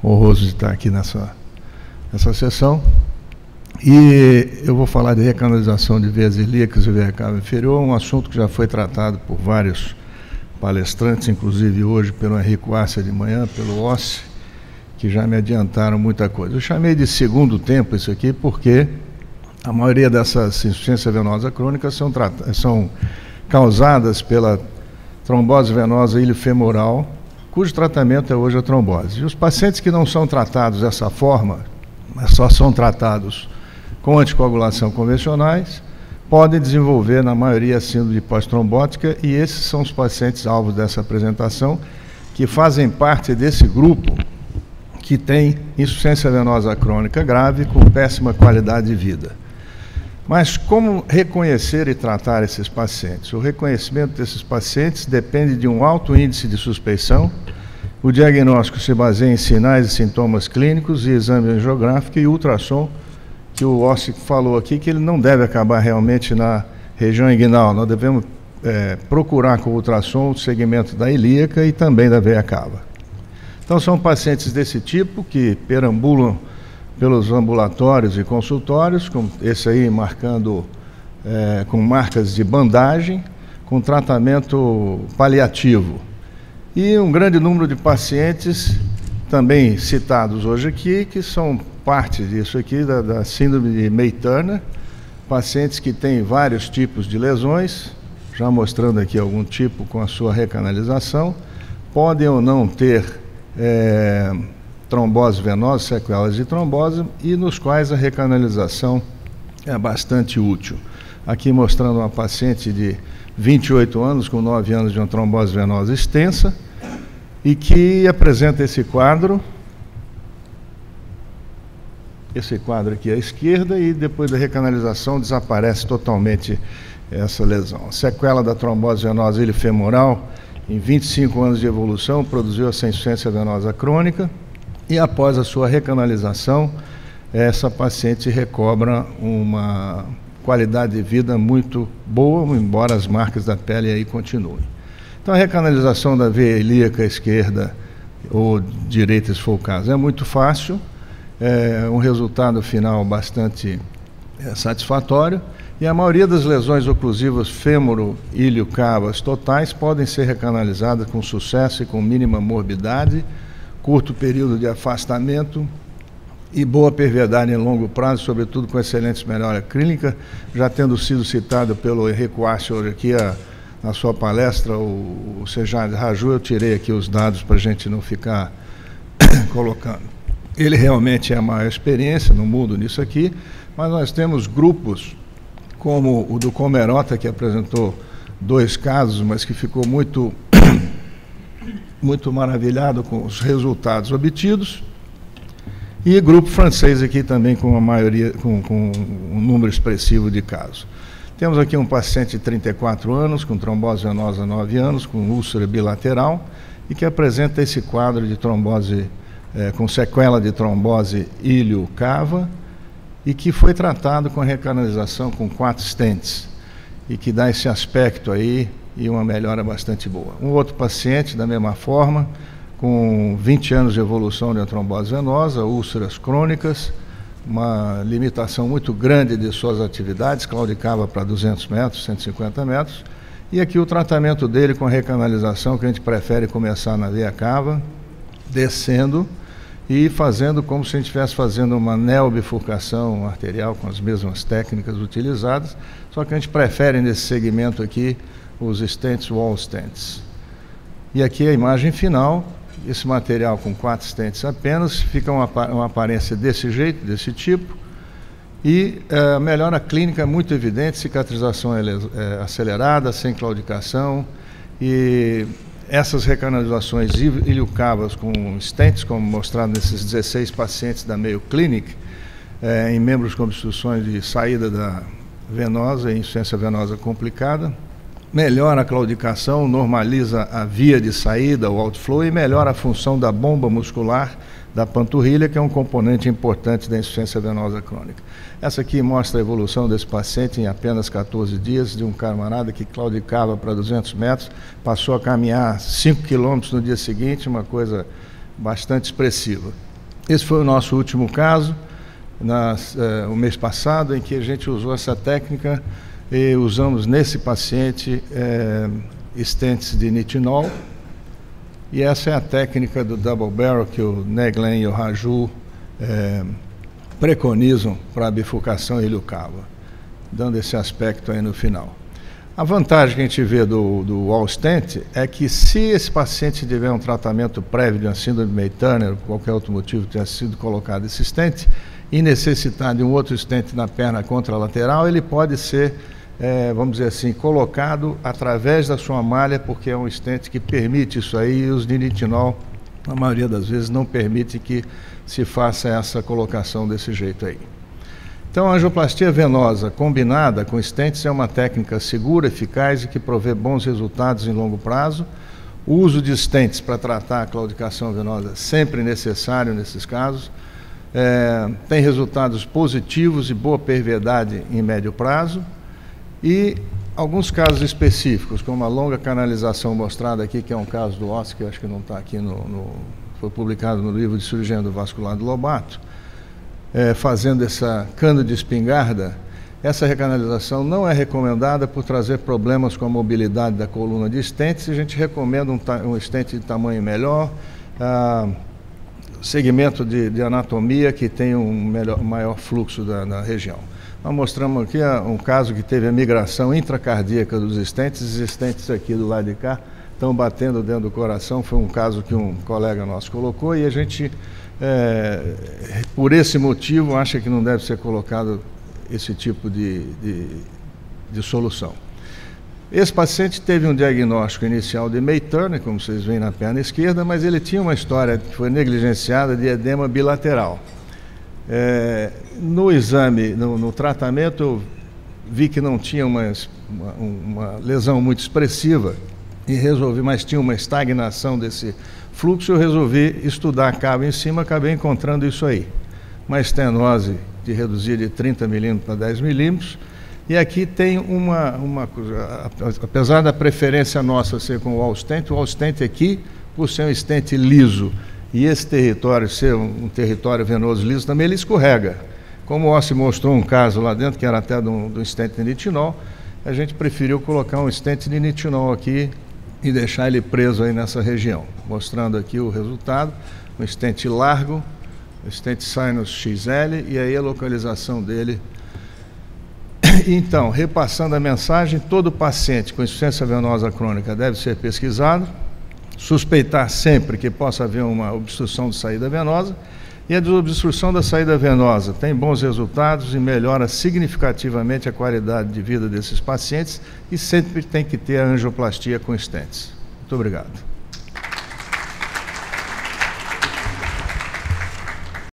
honroso de estar aqui nessa sessão. E eu vou falar de recanalização de veias ilíacas e veia cava inferior, um assunto que já foi tratado por vários palestrantes, inclusive hoje pelo Henrico Arce de manhã, pelo Ossi, que já me adiantaram muita coisa. Eu chamei de segundo tempo isso aqui porque a maioria dessas insuficiências venosas crônicas são causadas pela trombose venosa iliofemoral, cujo tratamento é hoje a trombose. E os pacientes que não são tratados dessa forma, só são tratados com anticoagulação convencionais, podem desenvolver, na maioria, síndrome pós-trombótica, e esses são os pacientes alvos dessa apresentação, que fazem parte desse grupo que tem insuficiência venosa crônica grave com péssima qualidade de vida. Mas como reconhecer e tratar esses pacientes? O reconhecimento desses pacientes depende de um alto índice de suspeição. O diagnóstico se baseia em sinais e sintomas clínicos e exame angiográfico e ultrassom, que o Ossi falou aqui, que ele não deve acabar realmente na região inguinal. Nós devemos procurar com o ultrassom o segmento da ilíaca e também da veia cava. Então, são pacientes desse tipo que perambulam pelos ambulatórios e consultórios, como esse aí marcando com marcas de bandagem, com tratamento paliativo. E um grande número de pacientes, também citados hoje aqui, que são parte disso aqui, da síndrome de May-Turner, pacientes que têm vários tipos de lesões, já mostrando aqui algum tipo com a sua recanalização, podem ou não ter trombose venosa, sequelas de trombose, e nos quais a recanalização é bastante útil. Aqui mostrando uma paciente de 28 anos, com 9 anos de uma trombose venosa extensa, e que apresenta esse quadro aqui à esquerda, e depois da recanalização desaparece totalmente essa lesão. A sequela da trombose venosa iliofemoral, em 25 anos de evolução, produziu essa insuficiência venosa crônica, e após a sua recanalização, essa paciente recobra uma qualidade de vida muito boa, embora as marcas da pele aí continuem. Então, a recanalização da veia ilíaca esquerda ou direita, se for o caso, é muito fácil, é um resultado final bastante satisfatório, e a maioria das lesões oclusivas fêmuro-ilio-cavas totais podem ser recanalizadas com sucesso e com mínima morbidade, curto período de afastamento e boa perviedade em longo prazo, sobretudo com excelentes melhora clínica, já tendo sido citado pelo Henrico Arce hoje aqui na sua palestra, o Sejad Raju, eu tirei aqui os dados para a gente não ficar colocando. Ele realmente é a maior experiência no mundo nisso aqui, mas nós temos grupos como o do Comerota, que apresentou 2 casos, mas que ficou muito maravilhado com os resultados obtidos, e grupo francês aqui também com a maioria, com um número expressivo de casos. Temos aqui um paciente de 34 anos, com trombose venosa há 9 anos, com úlcera bilateral, e que apresenta esse quadro de trombose, com sequela de trombose ilio-cava, e que foi tratado com recanalização com 4 stents, e que dá esse aspecto aí e uma melhora bastante boa. Um outro paciente, da mesma forma, com 20 anos de evolução de uma trombose venosa, úlceras crônicas, uma limitação muito grande de suas atividades, claudicava para 200 metros, 150 metros, e aqui o tratamento dele com recanalização, que a gente prefere começar na veia cava, descendo e fazendo como se a gente estivesse fazendo uma neobifurcação arterial com as mesmas técnicas utilizadas, só que a gente prefere nesse segmento aqui os stents, wall stents. E aqui a imagem final, esse material com 4 stents apenas, fica uma aparência desse jeito, desse tipo, e a melhora clínica é muito evidente, cicatrização acelerada, sem claudicação, e essas recanalizações ilio-cavas com stents, como mostrado nesses 16 pacientes da Mayo Clinic, em membros com obstruções de saída da venosa e insuficiência venosa complicada, melhora a claudicação, normaliza a via de saída, o outflow, e melhora a função da bomba muscular da panturrilha, que é um componente importante da insuficiência venosa crônica. Essa aqui mostra a evolução desse paciente em apenas 14 dias, de um camarada que claudicava para 200 metros, passou a caminhar 5 quilômetros no dia seguinte, uma coisa bastante expressiva. Esse foi o nosso último caso, o mês passado, em que a gente usou essa técnica e usamos nesse paciente stents de nitinol. E essa é a técnica do double barrel que o Neglen e o Raju preconizam para a bifurcação ilho-cava, dando esse aspecto aí no final. A vantagem que a gente vê do wall stent é que, se esse paciente tiver um tratamento prévio de uma síndrome de May-Turner, por qualquer outro motivo tenha sido colocado esse stent, e necessitar de um outro stent na perna contralateral, ele pode ser, vamos dizer assim, colocado através da sua malha, porque é um stent que permite isso aí, e os de nitinol, na maioria das vezes, não permite que se faça essa colocação desse jeito aí. Então, a angioplastia venosa combinada com stents é uma técnica segura, eficaz e que provê bons resultados em longo prazo. O uso de stents para tratar a claudicação venosa é sempre necessário nesses casos. Tem resultados positivos e boa perviedade em médio prazo. E alguns casos específicos, como a longa canalização mostrada aqui, que é um caso do Oscar, que acho que não está aqui, foi publicado no livro de cirurgia endovascular do Lobato, fazendo essa cano de espingarda. Essa recanalização não é recomendada por trazer problemas com a mobilidade da coluna de stents, e a gente recomenda um stent de tamanho melhor, segmento de anatomia que tem maior fluxo na região. Nós mostramos aqui um caso que teve a migração intracardíaca dos stents. Os stents aqui do lado de cá estão batendo dentro do coração. Foi um caso que um colega nosso colocou, e a gente, por esse motivo, acha que não deve ser colocado esse tipo de solução. Esse paciente teve um diagnóstico inicial de May-Turner, como vocês veem na perna esquerda, mas ele tinha uma história que foi negligenciada de edema bilateral. No exame, no tratamento, eu vi que não tinha uma lesão muito expressiva, mas tinha uma estagnação desse fluxo. Eu resolvi estudar a cava em cima, acabei encontrando isso aí. Uma estenose de reduzir de 30 milímetros para 10 milímetros. E aqui tem uma coisa, apesar da preferência nossa ser com o wall stent aqui, por ser um stent liso, e esse território ser um território venoso liso, também ele escorrega. Como o Ossi mostrou um caso lá dentro, que era até de um stent de nitinol, a gente preferiu colocar um stent de nitinol aqui e deixar ele preso aí nessa região. Mostrando aqui o resultado, um stent largo, um stent sinus XL, e aí a localização dele. Então, repassando a mensagem, todo paciente com insuficiência venosa crônica deve ser pesquisado, suspeitar sempre que possa haver uma obstrução de saída venosa, e a desobstrução da saída venosa tem bons resultados e melhora significativamente a qualidade de vida desses pacientes, e sempre tem que ter a angioplastia com stents. Muito obrigado.